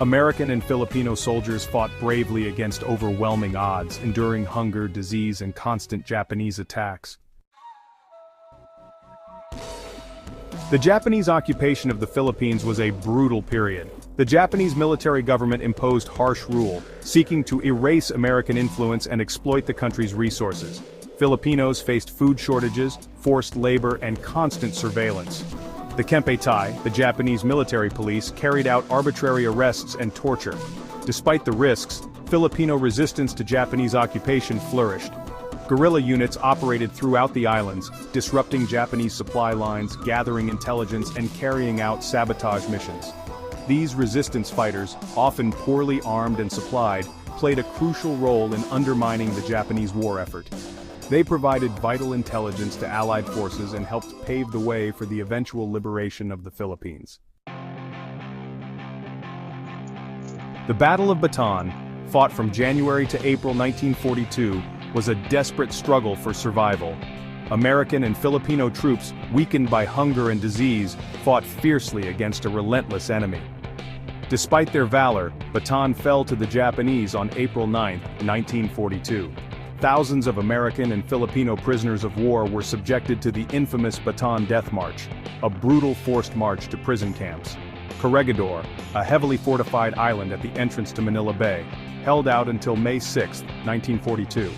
American and Filipino soldiers fought bravely against overwhelming odds, enduring hunger, disease, and constant Japanese attacks. The Japanese occupation of the Philippines was a brutal period. The Japanese military government imposed harsh rule, seeking to erase American influence and exploit the country's resources. Filipinos faced food shortages, forced labor, and constant surveillance. The Kempeitai, the Japanese military police, carried out arbitrary arrests and torture. Despite the risks, Filipino resistance to Japanese occupation flourished. Guerrilla units operated throughout the islands, disrupting Japanese supply lines, gathering intelligence, and carrying out sabotage missions. These resistance fighters, often poorly armed and supplied, played a crucial role in undermining the Japanese war effort. They provided vital intelligence to Allied forces and helped pave the way for the eventual liberation of the Philippines. The Battle of Bataan, fought from January to April 1942, was a desperate struggle for survival. American and Filipino troops, weakened by hunger and disease, fought fiercely against a relentless enemy. Despite their valor, Bataan fell to the Japanese on April 9, 1942. Thousands of American and Filipino prisoners of war were subjected to the infamous Bataan Death March, a brutal forced march to prison camps. Corregidor, a heavily fortified island at the entrance to Manila Bay, held out until May 6, 1942.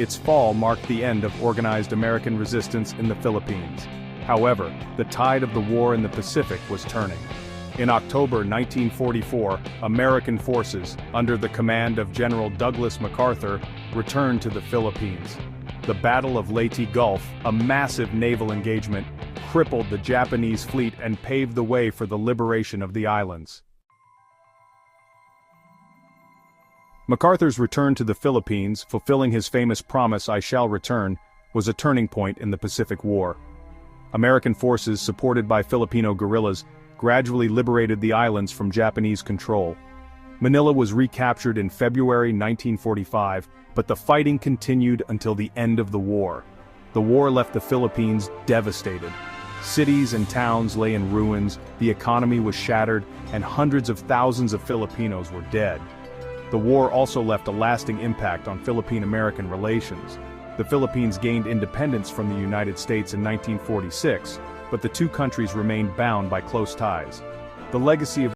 Its fall marked the end of organized American resistance in the Philippines. However, the tide of the war in the Pacific was turning. In October 1944, American forces, under the command of General Douglas MacArthur, returned to the Philippines. The Battle of Leyte Gulf, a massive naval engagement, crippled the Japanese fleet and paved the way for the liberation of the islands. MacArthur's return to the Philippines, fulfilling his famous promise "I shall return," was a turning point in the Pacific War. American forces, supported by Filipino guerrillas, gradually liberated the islands from Japanese control. Manila was recaptured in February 1945, but the fighting continued until the end of the war. The war left the Philippines devastated. Cities and towns lay in ruins, the economy was shattered, and hundreds of thousands of Filipinos were dead. The war also left a lasting impact on Philippine-American relations. The Philippines gained independence from the United States in 1946, but the two countries remained bound by close ties. The legacy of